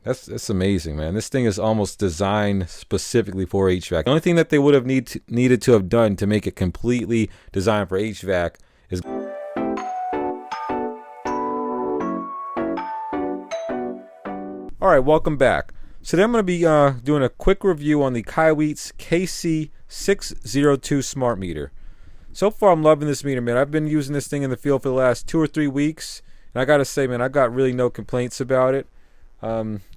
That's amazing, man. This thing is almost designed specifically for HVAC. The only thing that they would have needed to have done to make it completely designed for HVAC is... Alright, welcome back. So today I'm going to be doing a quick review on the KAIWEETS KC602 smart meter. So far I'm loving this meter, man. I've been using this thing in the field for the last 2 or 3 weeks, and I gotta say, man, I got really no complaints about it.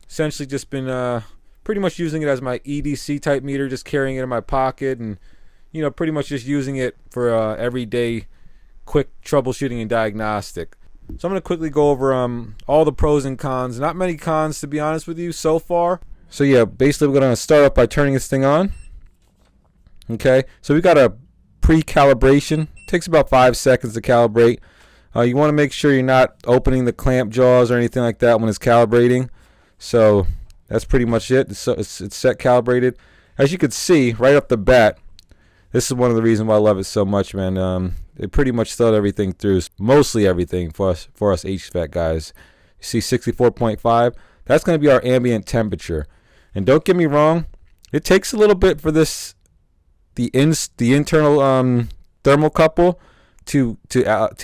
Essentially just been pretty much using it as my EDC type meter, just carrying it in my pocket, and you know, pretty much just using it for everyday quick troubleshooting and diagnostic. So I'm going to quickly go over all the pros and cons. Not many cons, to be honest with you, so far. So yeah, basically we're going to start off by turning this thing on. Okay, so we got a pre-calibration. Takes about 5 seconds to calibrate. You want to make sure you're not opening the clamp jaws or anything like that when it's calibrating. So that's pretty much it. It's set calibrated. As you can see right off the bat, this is one of the reasons why I love it so much, man. It pretty much thought everything through, mostly everything for us HVAC guys. You see 64.5. That's going to be our ambient temperature. And don't get me wrong, it takes a little bit for the internal thermocouple to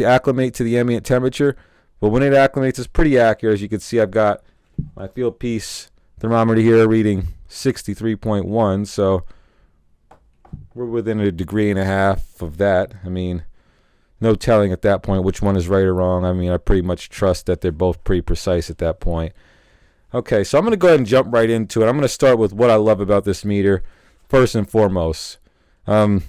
acclimate to the ambient temperature. But when it acclimates, it's pretty accurate. As you can see, I've got my field piece thermometer here reading 63.1. So we're within 1.5 degrees of that. I mean, no telling at that point which one is right or wrong. I mean, I pretty much trust that they're both pretty precise at that point. Okay, so I'm going to go ahead and jump right into it. I'm going to start with what I love about this meter first and foremost. And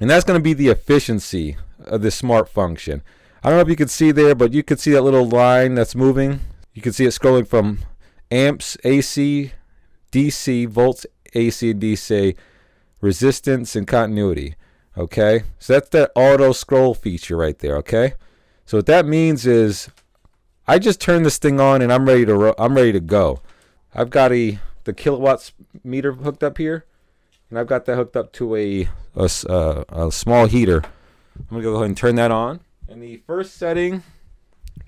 that's going to be the efficiency of the smart function. I don't know if you can see there, but you can see that little line that's moving. You can see it scrolling from amps, AC, DC, volts, AC and DC, resistance and continuity. Okay, so that's that auto scroll feature right there. Okay, so what that means is I just turn this thing on and I'm ready to go. I've got the kilowatts meter hooked up here, and I've got that hooked up to a small heater. I'm gonna go ahead and turn that on, and the first setting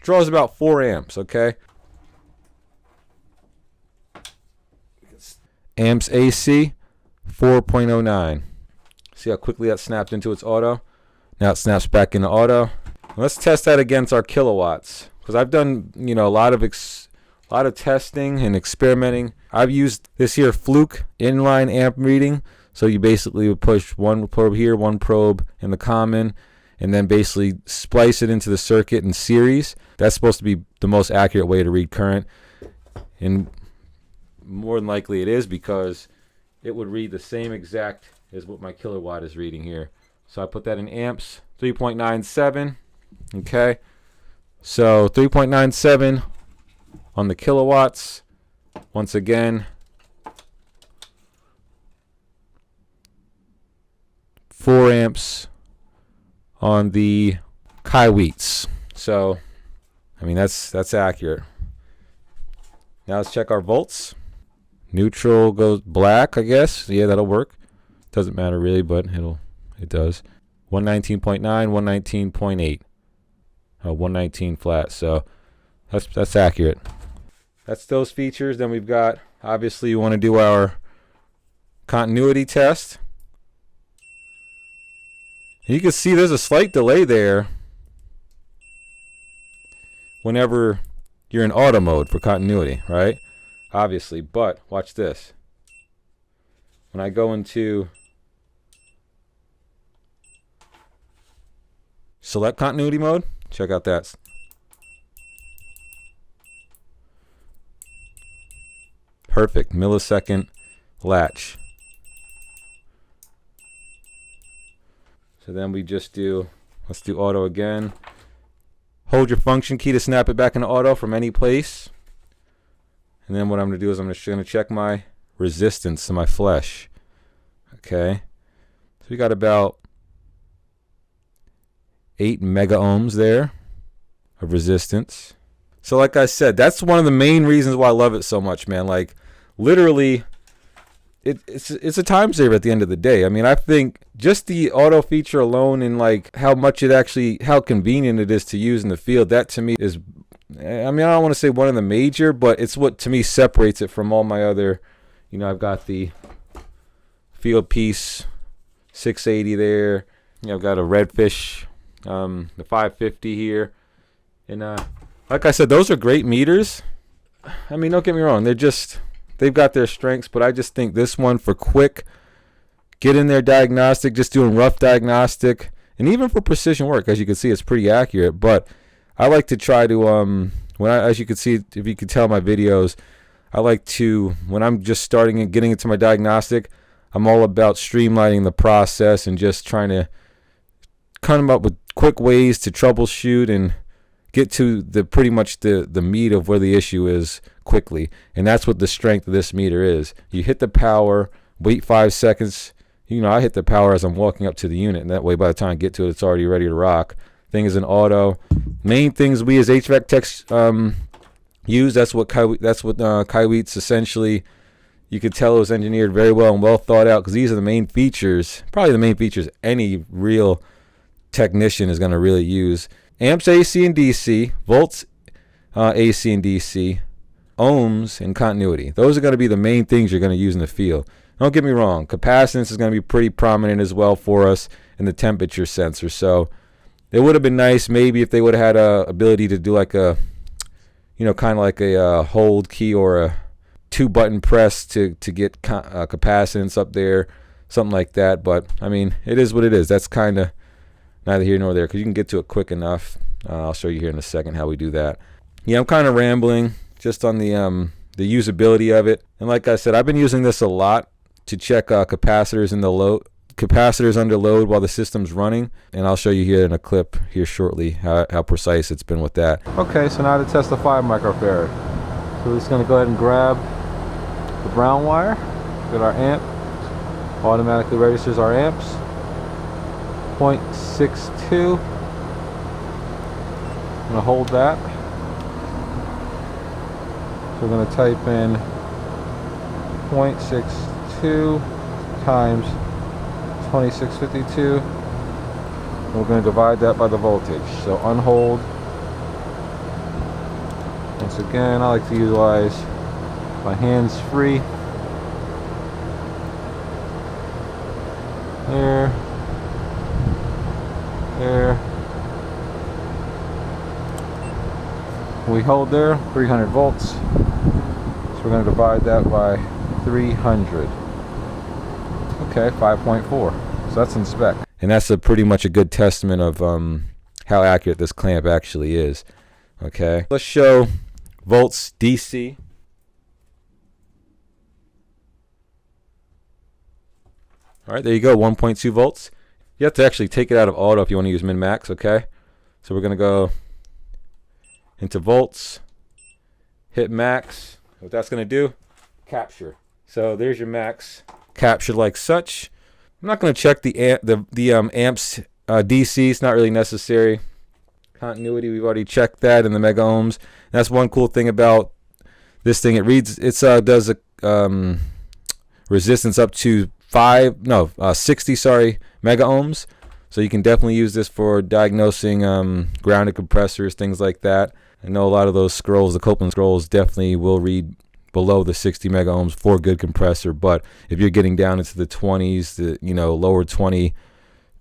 draws about 4 amps. Okay, amps AC 4.09. See how quickly that snapped into its auto? Now it snaps back into auto. Let's test that against our kilowatts, because I've done, you know, a lot of testing and experimenting. I've used this here Fluke inline amp reading. So you basically would push one probe here, one probe in the common, and then basically splice it into the circuit in series. That's supposed to be the most accurate way to read current, and more than likely it is, because it would read the same exact as what my kilowatt is reading here. So I put that in amps, 3.97. Okay, so 3.97 on the kilowatts. Once again, 4 amps on the KAIWEETS. So I mean, that's accurate. Now let's check our volts. Neutral goes black, I guess. Yeah, that'll work. Doesn't matter really, but it does. 119.9, 119.8. 119 flat. So that's accurate. That's those features. Then we've got, obviously, you want to do our continuity test. And you can see there's a slight delay there whenever you're in auto mode for continuity, right? Obviously, but watch this. When I go into select continuity mode, check out that. Perfect millisecond latch. So then we just let's do auto again. Hold your function key to snap it back into auto from any place. And then what I'm going to do is I'm just going to check my resistance to my flesh. Okay. So we got about 8 mega ohms there of resistance. So like I said, that's one of the main reasons why I love it so much, man. Like, literally, it's a time saver at the end of the day. I mean, I think just the auto feature alone, and like how convenient it is to use in the field, that to me is I mean, I don't want to say one of the major, but it's what to me separates it from all my other, you know, I've got the field piece 680 there. You know, I've got a Redfish, the 550 here. And like I said, those are great meters. I mean, don't get me wrong. They've got their strengths, but I just think this one for quick, get in there diagnostic, just doing rough diagnostic, and even for precision work, as you can see, it's pretty accurate. But I like to try to, as you can see, if you can tell my videos, I like to, when I'm just starting and getting into my diagnostic, I'm all about streamlining the process and just trying to come up with quick ways to troubleshoot and get to the pretty much the meat of where the issue is quickly. And that's what the strength of this meter is. You hit the power, wait 5 seconds. You know, I hit the power as I'm walking up to the unit, and that way by the time I get to it, it's already ready to rock. Thing is an auto. Main things we as HVAC techs use, that's what KAIWEETS essentially, you could tell it was engineered very well and well thought out, because these are the main features, probably the main features any real technician is going to really use. Amps AC and DC, volts AC and DC, ohms, and continuity. Those are going to be the main things you're going to use in the field. Don't get me wrong, capacitance is going to be pretty prominent as well for us in the temperature sensor. So it would have been nice maybe if they would have had a ability to do like a, you know, kind of like a hold key or a 2-button press to get capacitance up there, something like that. But I mean, it is what it is. That's kind of neither here nor there, because you can get to it quick enough. I'll show you here in a second how we do that. Yeah, I'm kind of rambling just on the usability of it. And like I said, I've been using this a lot to check capacitors in the load, capacitors under load while the system's running. And I'll show you here in a clip here shortly how precise it's been with that. Okay, so now to test the 5 microfarad. So we're just going to go ahead and grab the brown wire, get our amp, automatically registers our amps. 0.62. I'm going to hold that. So we're going to type in 0.62 times 2652. And we're going to divide that by the voltage. So unhold. Once again, I like to utilize my hands free. There. There. We hold there 300 volts, so we're going to divide that by 300. Okay, 5.4. So that's in spec, and that's pretty much a good testament of how accurate this clamp actually is. Okay, let's show volts DC. All right, there you go, 1.2 volts. You have to actually take it out of auto if you want to use min-max, okay? So we're going to go into volts, hit max. What that's going to do, capture. So there's your max, captured like such. I'm not going to check the amps DC. It's not really necessary. Continuity, we've already checked that in the mega ohms. That's one cool thing about this thing. It reads, it does a resistance up to 60 mega ohms. So you can definitely use this for diagnosing grounded compressors, things like that. I know a lot of those scrolls, the Copeland scrolls, definitely will read below the 60 mega ohms for a good compressor. But if you're getting down into the 20s, the lower 20,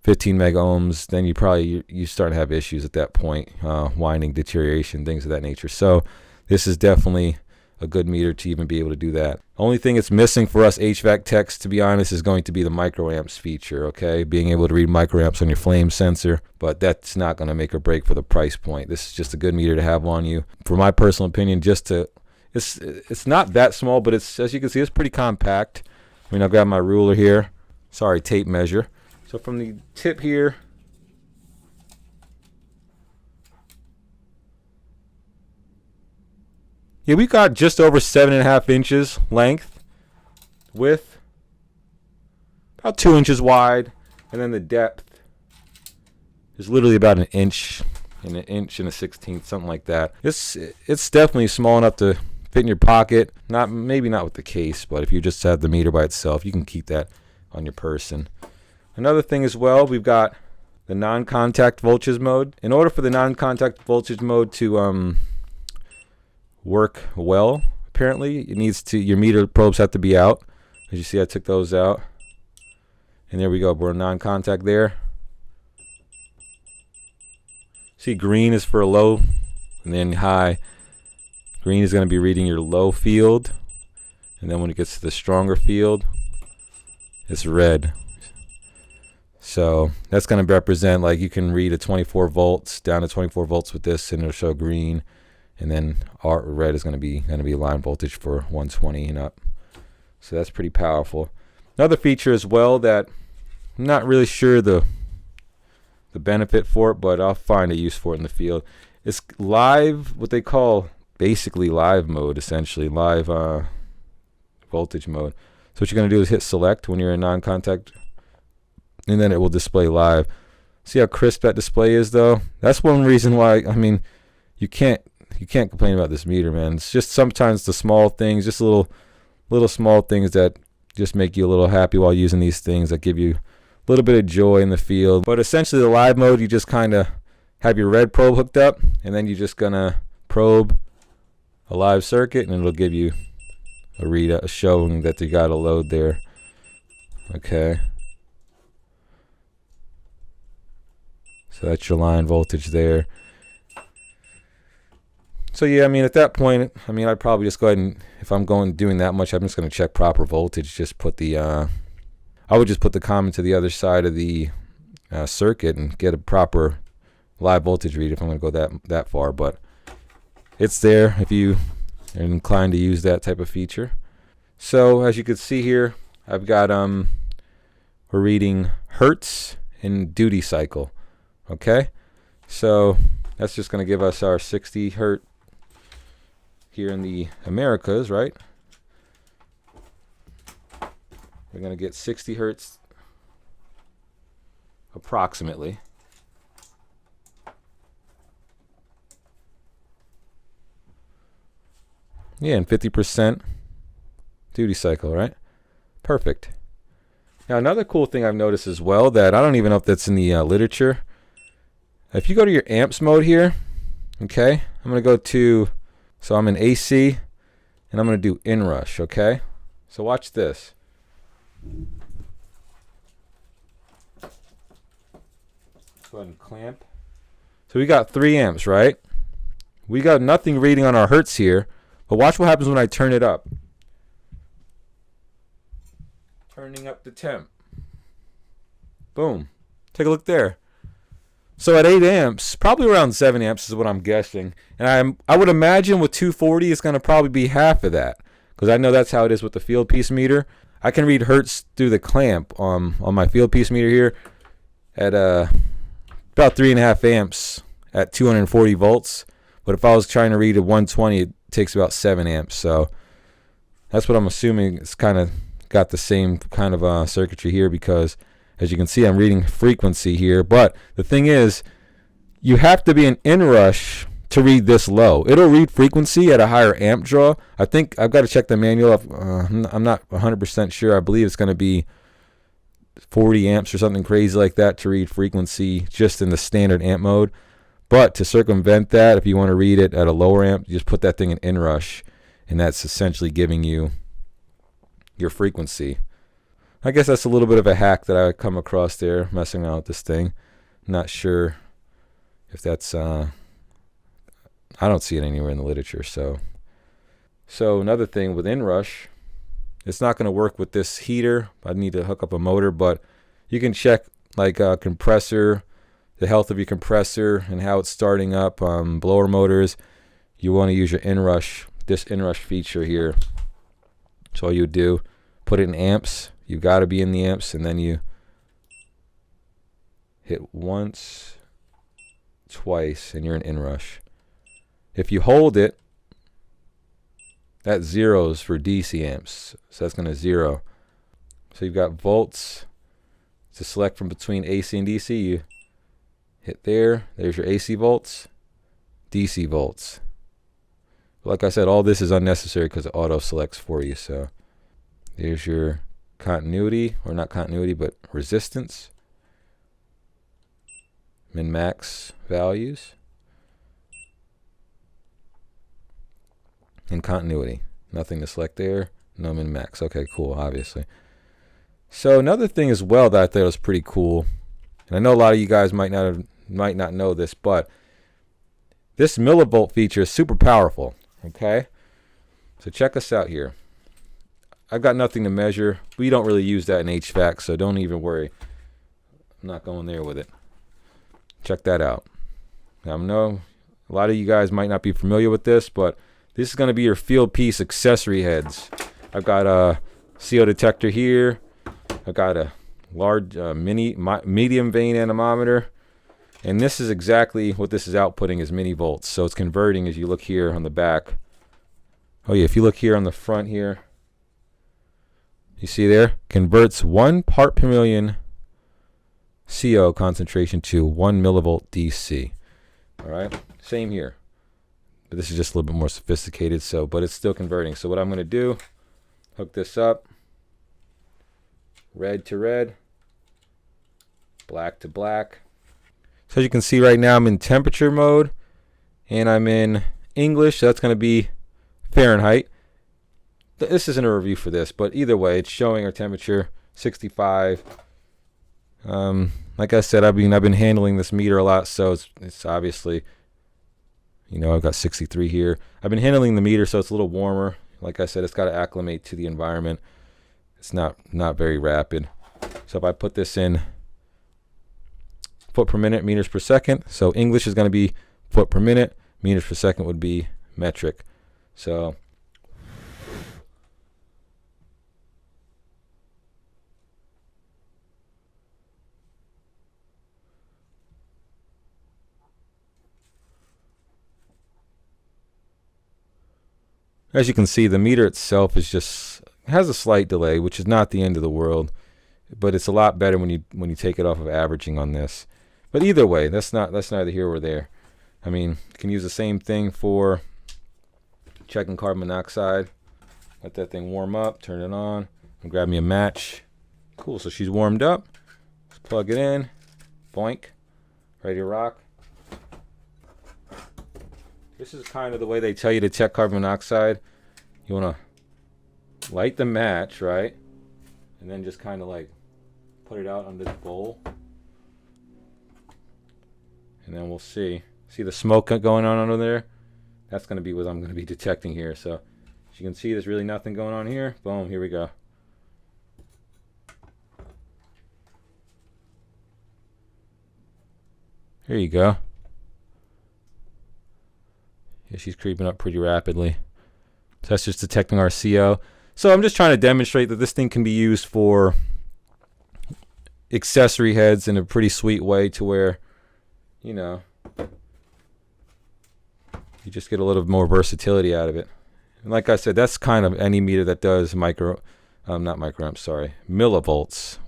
15 mega ohms, then you start to have issues at that point, winding deterioration, things of that nature. So this is definitely a good meter to even be able to do that. Only thing it's missing for us HVAC techs, to be honest, is going to be the microamps feature, okay? Being able to read microamps on your flame sensor, but that's not going to make or break for the price point. This is just a good meter to have on you. For my personal opinion, it's not that small, but it's, as you can see, it's pretty compact. I mean, I've got my ruler here. Sorry, tape measure. So from the tip here, yeah, we got just over 7.5 inches length, width, about 2 inches wide, and then the depth is literally about an inch and a 1/16, something like that. It's definitely small enough to fit in your pocket. Maybe not with the case, but if you just have the meter by itself, you can keep that on your person. Another thing as well, we've got the non-contact voltage mode. In order for the non-contact voltage mode to work well. Apparently, it needs to, your meter probes have to be out. As you see, I took those out. And there we go. We're non-contact there. See, green is for low, and then high. Green is going to be reading your low field. And then when it gets to the stronger field, it's red. So that's going to represent, like, you can read a 24 volts down to 24 volts with this, and it'll show green. And then our red is going to be line voltage for 120 and up. So that's pretty powerful. Another feature as well that I'm not really sure the benefit for it, but I'll find a use for it in the field. It's live, what they call basically live mode, essentially live voltage mode. So what you're going to do is hit select when you're in non-contact, and then it will display live. See how crisp that display is, though? That's one reason why, I mean, you can't complain about this meter, man. It's just sometimes the small things, just little small things that just make you a little happy while using these things, that give you a little bit of joy in the field. But essentially the live mode, you just kind of have your red probe hooked up, and then you're just gonna probe a live circuit, and it'll give you a readout showing that you got a load there. Okay, so that's your line voltage there. So yeah, I mean, at that point, I mean, I'd probably just go ahead and, if I'm doing that much, I'm just going to check proper voltage. Just put the, I would just put the common to the other side of the circuit and get a proper live voltage read if I'm going to go that far. But it's there if you are inclined to use that type of feature. So as you can see here, I've got we're reading hertz and duty cycle. Okay, so that's just going to give us our 60 hertz. Here in the Americas, right? We're going to get 60 hertz approximately. Yeah, and 50% duty cycle, right? Perfect. Now, another cool thing I've noticed as well, that I don't even know if that's in the literature. If you go to your amps mode here, okay, I'm going to go to, so I'm in AC, and I'm going to do Inrush, okay? So watch this. Go ahead and clamp. So we got 3 amps, right? We got nothing reading on our hertz here, but watch what happens when I turn it up. Turning up the temp. Boom. Take a look there. So at 8 amps, probably around 7 amps is what I'm guessing. And I would imagine with 240, it's going to probably be half of that, because I know that's how it is with the field piece meter. I can read hertz through the clamp on my field piece meter here at about 3.5 amps at 240 volts. But if I was trying to read at 120, it takes about 7 amps. So that's what I'm assuming. It's kind of got the same kind of circuitry here, because as you can see, I'm reading frequency here. But the thing is, you have to be an Inrush to read this low. It'll read frequency at a higher amp draw. I think I've got to check the manual. I'm not 100% sure. I believe it's going to be 40 amps or something crazy like that to read frequency just in the standard amp mode. But to circumvent that, if you want to read it at a lower amp, you just put that thing in Inrush, and that's essentially giving you your frequency. I guess that's a little bit of a hack that I come across there messing around with this thing. I'm not sure if that's I don't see it anywhere in the literature. So another thing with Inrush, it's not going to work with this heater. I need to hook up a motor, but you can check like compressor, the health of your compressor and how it's starting up. Blower motors, you want to use your Inrush, this Inrush feature here. So all you do, put it in amps. You've got to be in the amps, and then you hit once, twice, and you're in Inrush. If you hold it, that zeros for DC amps, so that's going to 0. So you've got volts to select from between AC and DC. You hit there. There's your AC volts, DC volts. Like I said, all this is unnecessary because it auto selects for you. So there's your continuity, or not continuity, but resistance, min max values. in continuity. Nothing to select there. No min max. Okay, cool, obviously. So another thing as well that I thought was pretty cool, and I know a lot of you guys might not know this, but this millivolt feature is super powerful. Okay, so check us out here. I've got nothing to measure. We don't really use that in HVAC, so don't even worry. I'm not going there with it. Check that out. Now, I know a lot of you guys might not be familiar with this, but this is going to be your field piece accessory heads. I've got a CO detector here. I've got a large medium vane anemometer. And this is exactly what this is outputting is mini volts. So it's converting as you look here on the back. Oh yeah, if you look here on the front here, you see there, converts 1 part per million CO concentration to 1 millivolt DC. All right, same here. But this is just a little bit more sophisticated, so but it's still converting. So what I'm going to do, hook this up, red to red, black to black. So as you can see right now, I'm in temperature mode, and I'm in English. So that's going to be Fahrenheit. This isn't a review for this, but either way, it's showing our temperature 65. Like I said, I've been handling this meter a lot, so it's obviously, you know, I've got 63 here. I've been handling the meter, so it's a little warmer. Like I said, it's got to acclimate to the environment. It's not very rapid. So if I put this in foot per minute, meters per second. So English is going to be foot per minute. Meters per second would be metric. So as you can see, the meter itself is just has a slight delay, which is not the end of the world, but it's a lot better when you take it off of averaging on this. But either way, that's neither here or there. I mean, you can use the same thing for checking carbon monoxide. Let that thing warm up, turn it on, and grab me a match. Cool, so she's warmed up. Let's plug it in. Boink. Ready to rock. This is kind of the way they tell you to check carbon monoxide. You want to light the match, right? And then just kind of like put it out under the bowl. And then we'll see the smoke going on under there. That's going to be what I'm going to be detecting here. So as you can see, there's really nothing going on here. Boom, here we go. Here you go. Yeah, she's creeping up pretty rapidly. So that's just detecting our CO. So I'm just trying to demonstrate that this thing can be used for accessory heads in a pretty sweet way, to where, you know, you just get a little more versatility out of it. And like I said, that's kind of any meter that does millivolts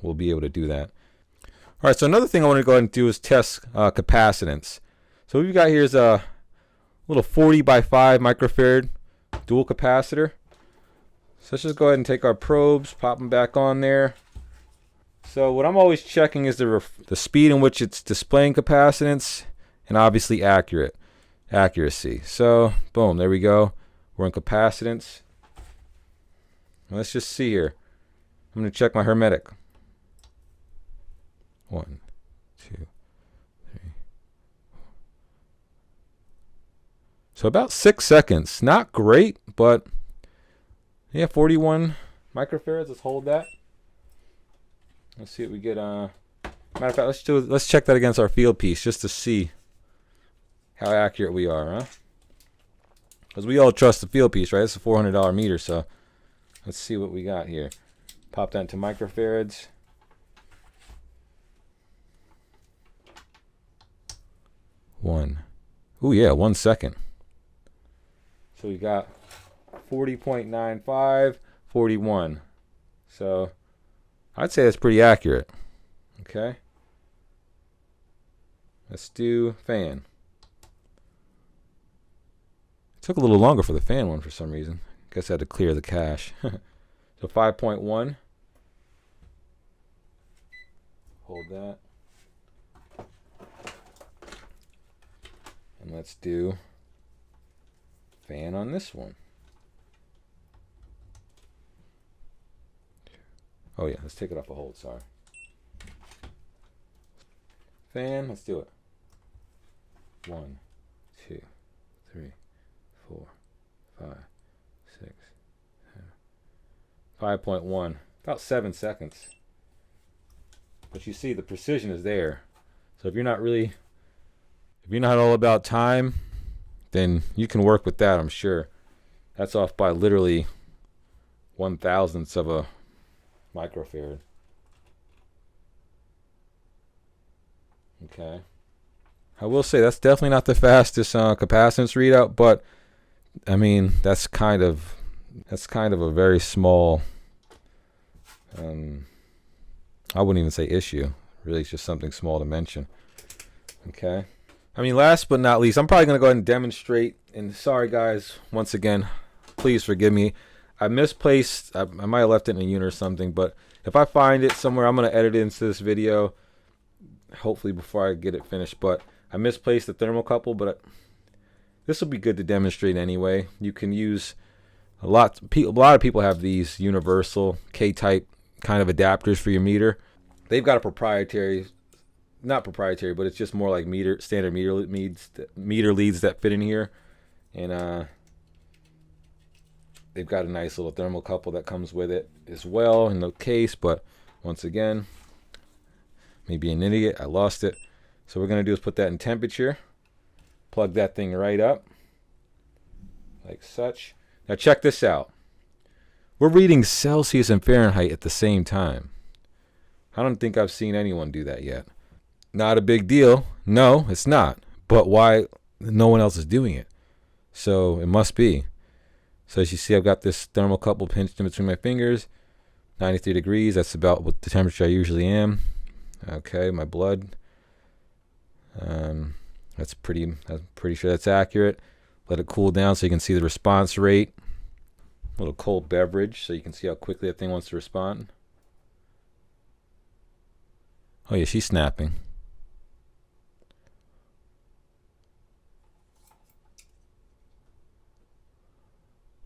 will be able to do that. All right, so another thing I want to go ahead and do is test capacitance. So what we've got here is a little 40 by 5 microfarad dual capacitor. So let's just go ahead and take our probes, pop them back on there. So what I'm always checking is the speed in which it's displaying capacitance, and obviously accuracy. So boom, there we go. We're in capacitance. Let's just see here. I'm going to check my hermetic. 1, 2, 3. So about 6 seconds. Not great, but yeah, 41 microfarads. Let's hold that. Let's see what we get. Matter of fact, let's check that against our field piece just to see how accurate we are, huh? Because we all trust the field piece, right? It's a $400 meter, so let's see what we got here. Pop that into microfarads. Oh yeah, 1 second. So we got 40.95, 41. So I'd say that's pretty accurate. Okay. Let's do fan. It took a little longer for the fan one for some reason. Guess I had to clear the cache. So 5.1. Hold that. And let's do fan on this one. Oh yeah, let's take it off a hold, sorry. Fan, let's do it. 1, 2, 3, 4, 5, 6, 7. 5.1, about 7 seconds. But you see the precision is there. So if you're not all about time, then you can work with that, I'm sure. That's off by literally 1/1000th of a microfarad. Okay. I will say that's definitely not the fastest capacitance readout, but I mean that's kind of a very small. I wouldn't even say issue. Really, it's just something small to mention. Okay. I mean, last but not least, I'm probably gonna go ahead and demonstrate. And sorry, guys, once again, please forgive me. I misplaced. I might have left it in a unit or something, but if I find it somewhere, I'm gonna edit it into this video. Hopefully before I get it finished, but I misplaced the thermocouple, but this will be good to demonstrate anyway. You can use a lot of people have these universal K-type kind of adapters for your meter. They've got a proprietary, not proprietary, but it's just more like standard meter leads that fit in here, and they've got a nice little thermocouple that comes with it as well in the case. But once again, maybe an idiot, I lost it. So what we're gonna do is put that in temperature, plug that thing right up like such. Now check this out. We're reading Celsius and Fahrenheit at the same time. I don't think I've seen anyone do that yet. Not a big deal. No, it's not. But why no one else is doing it? So it must be. So as you see, I've got this thermocouple pinched in between my fingers. 93 degrees. That's about what the temperature I usually am. Okay, my blood. I'm pretty sure that's accurate. Let it cool down so you can see the response rate. A little cold beverage so you can see how quickly that thing wants to respond. Oh yeah, she's snapping.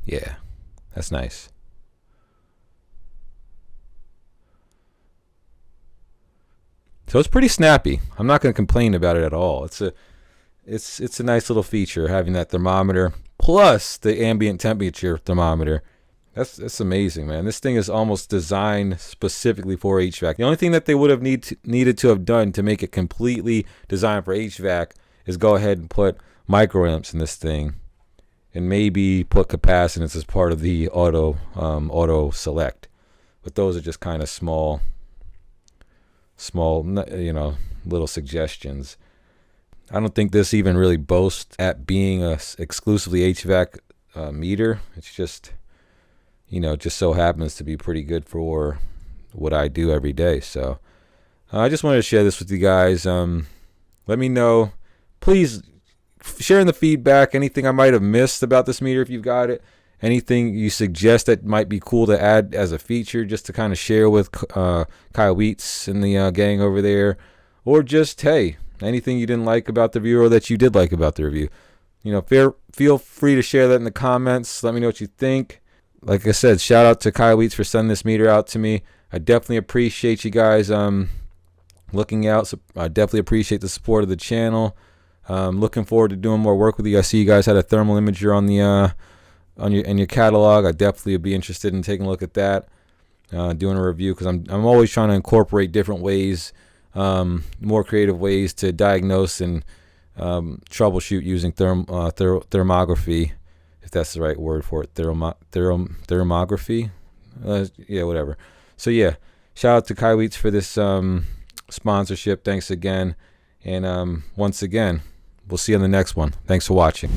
Yeah, that's nice. So it's pretty snappy. I'm not going to complain about it at all. It's a nice little feature having that thermometer plus the ambient temperature thermometer. That's amazing, man. This thing is almost designed specifically for HVAC. The only thing that they would have needed to have done to make it completely designed for HVAC is go ahead and put microamps in this thing, and maybe put capacitance as part of the auto select. But those are just kind of small, little suggestions. I don't think this even really boasts at being a exclusively HVAC meter. It's just, just so happens to be pretty good for what I do every day. So I just wanted to share this with you guys. Let me know, please, share in the feedback anything I might have missed about this meter if you've got it. Anything you suggest that might be cool to add as a feature, just to kind of share with KAIWEETS and the gang over there, or just, hey, anything you didn't like about the review or that you did like about the review. Feel free to share that in the comments. Let me know what you think. Like I said, shout out to KAIWEETS for sending this meter out to me. I definitely appreciate you guys looking out. So I definitely appreciate the support of the channel. Looking forward to doing more work with you. I see you guys had a thermal imager on the in your catalog. I definitely would be interested in taking a look at that, doing a review, because I'm always trying to incorporate different ways, more creative ways to diagnose and troubleshoot using thermography, if that's the right word for it. Thermography, yeah, whatever. So yeah, shout out to KAIWEETS for this sponsorship. Thanks again, and once again, we'll see you on the next one. Thanks for watching.